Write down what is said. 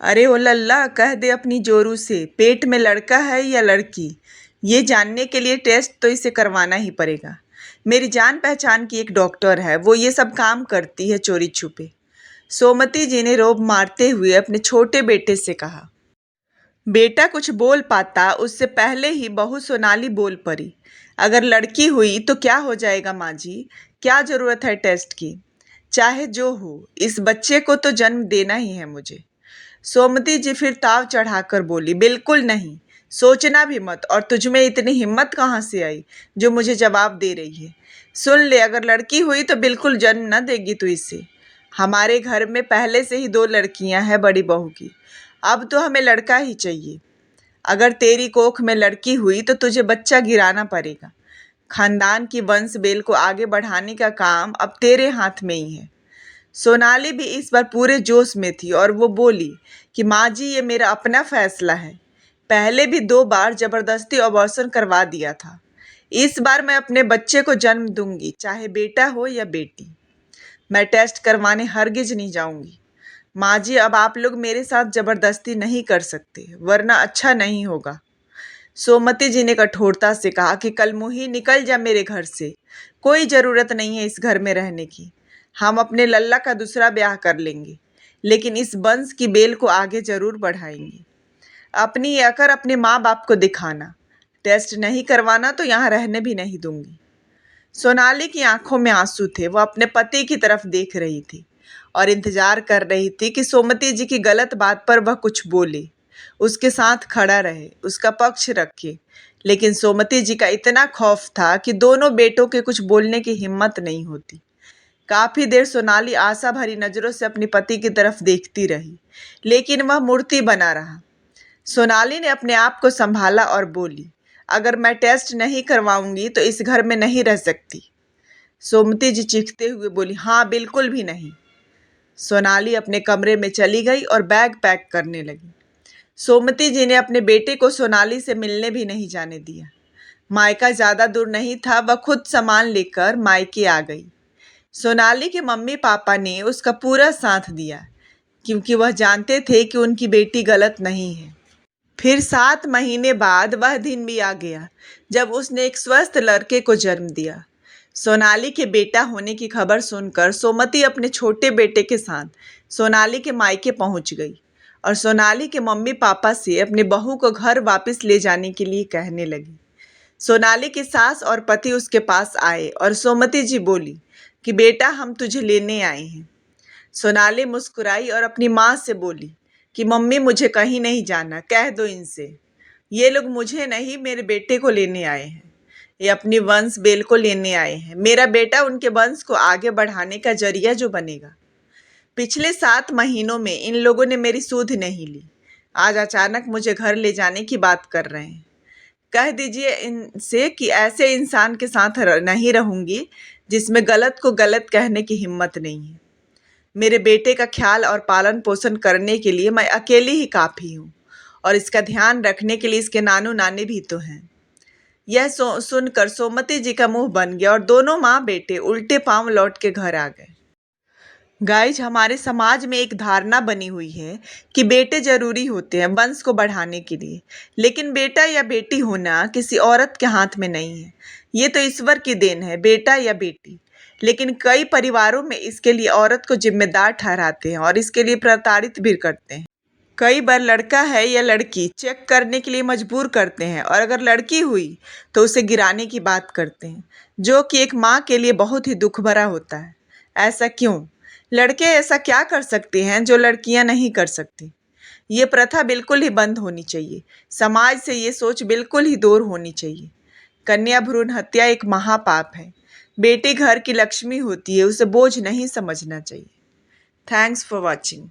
अरे ओ लल्ला, कह दे अपनी जोरू से पेट में लड़का है या लड़की। ये जानने के लिए टेस्ट तो इसे करवाना ही पड़ेगा। मेरी जान पहचान की एक डॉक्टर है, वो ये सब काम करती है चोरी छुपे। सोमती जी ने रोब मारते हुए अपने छोटे बेटे से कहा। बेटा कुछ बोल पाता उससे पहले ही बहू सोनाली बोल पड़ी। अगर लड़की हुई तो क्या हो जाएगा माँ जी? क्या जरूरत है टेस्ट की? चाहे जो हो, इस बच्चे को तो जन्म देना ही है मुझे। सोमती जी फिर ताव चढ़ाकर बोली, बिल्कुल नहीं, सोचना भी मत। और तुझमें इतनी हिम्मत कहाँ से आई जो मुझे जवाब दे रही है? सुन ले, अगर लड़की हुई तो बिल्कुल जन्म न देगी तू इसे। हमारे घर में पहले से ही 2 लड़कियां हैं बड़ी बहू की, अब तो हमें लड़का ही चाहिए। अगर तेरी कोख में लड़की हुई तो तुझे बच्चा गिराना पड़ेगा। खानदान की वंश बेल को आगे बढ़ाने का काम अब तेरे हाथ में ही है। सोनाली भी इस बार पूरे जोश में थी और वो बोली कि माँ जी, ये मेरा अपना फैसला है। पहले भी 2 बार जबरदस्ती अबॉर्शन करवा दिया था। इस बार मैं अपने बच्चे को जन्म दूंगी, चाहे बेटा हो या बेटी। मैं टेस्ट करवाने हरगिज नहीं जाऊंगी। माँ जी, अब आप लोग मेरे साथ जबरदस्ती नहीं कर सकते, वरना अच्छा नहीं होगा। सोमती जी ने कठोरता से कहा कि कल मुही निकल जा मेरे घर से। कोई जरूरत नहीं है इस घर में रहने की। हम अपने लल्ला का दूसरा ब्याह कर लेंगे, लेकिन इस वंश की बेल को आगे जरूर बढ़ाएंगे। अपनी अकड़ अपने माँ बाप को दिखाना। टेस्ट नहीं करवाना तो यहाँ रहने भी नहीं दूंगी। सोनाली की आंखों में आंसू थे। वो अपने पति की तरफ देख रही थी और इंतजार कर रही थी कि सोमती जी की गलत बात पर वह कुछ बोले, उसके साथ खड़ा रहे, उसका पक्ष रखे। लेकिन सोमती जी का इतना खौफ था कि दोनों बेटों के कुछ बोलने की हिम्मत नहीं होती। काफी देर सोनाली आशा भरी नजरों से अपने पति की तरफ देखती रही, लेकिन वह मूर्ति बना रहा। सोनाली ने अपने आप को संभाला और बोली, अगर मैं टेस्ट नहीं करवाऊंगी तो इस घर में नहीं रह सकती। सोमती जी चीखते हुए बोली, हाँ बिल्कुल भी नहीं। सोनाली अपने कमरे में चली गई और बैग पैक करने लगी। सोमती जी ने अपने बेटे को सोनाली से मिलने भी नहीं जाने दिया। मायका ज्यादा दूर नहीं था, वह खुद सामान लेकर मायके आ गई। सोनाली के मम्मी पापा ने उसका पूरा साथ दिया, क्योंकि वह जानते थे कि उनकी बेटी गलत नहीं है। फिर 7 महीने बाद वह दिन भी आ गया जब उसने एक स्वस्थ लड़के को जन्म दिया। सोनाली के बेटा होने की खबर सुनकर सोमती अपने छोटे बेटे के साथ सोनाली के मायके पहुंच गई और सोनाली के मम्मी पापा से अपने बहू को घर वापस ले जाने के लिए कहने लगी। सोनाली की सास और पति उसके पास आए और सोमती जी बोली कि बेटा, हम तुझे लेने आए हैं। सोनाली मुस्कुराई और अपनी माँ से बोली कि मम्मी, मुझे कहीं नहीं जाना, कह दो इनसे। ये लोग मुझे नहीं, मेरे बेटे को लेने आए हैं। ये अपनी वंश बेल को लेने आए हैं। मेरा बेटा उनके वंश को आगे बढ़ाने का जरिया जो बनेगा। पिछले 7 महीनों में इन लोगों ने मेरी सुध नहीं ली। आज अचानक मुझे घर ले जाने की बात कर रहे हैं। कह दीजिए इनसे कि ऐसे इंसान के साथ नहीं रहूंगी जिसमें गलत को गलत कहने की हिम्मत नहीं है। मेरे बेटे का ख्याल और पालन पोषण करने के लिए मैं अकेली ही काफ़ी हूँ, और इसका ध्यान रखने के लिए इसके नानू नानी भी तो हैं। यह सुनकर सोमती जी का मुंह बन गया और दोनों माँ बेटे उल्टे पांव लौट के घर आ गए। गाइज, हमारे समाज में एक धारणा बनी हुई है कि बेटे जरूरी होते हैं वंश को बढ़ाने के लिए, लेकिन बेटा या बेटी होना किसी औरत के हाथ में नहीं है। ये तो ईश्वर की देन है, बेटा या बेटी। लेकिन कई परिवारों में इसके लिए औरत को जिम्मेदार ठहराते हैं और इसके लिए प्रताड़ित भी करते हैं। कई बार लड़का है या लड़की चेक करने के लिए मजबूर करते हैं, और अगर लड़की हुई तो उसे गिराने की बात करते हैं, जो कि एक माँ के लिए बहुत ही दुख भरा होता है। ऐसा क्यों? लड़के ऐसा क्या कर सकते हैं जो लड़कियां नहीं कर सकती? ये प्रथा बिल्कुल ही बंद होनी चाहिए। समाज से ये सोच बिल्कुल ही दूर होनी चाहिए। कन्या भ्रूण हत्या एक महापाप है। बेटी घर की लक्ष्मी होती है, उसे बोझ नहीं समझना चाहिए। Thanks for watching.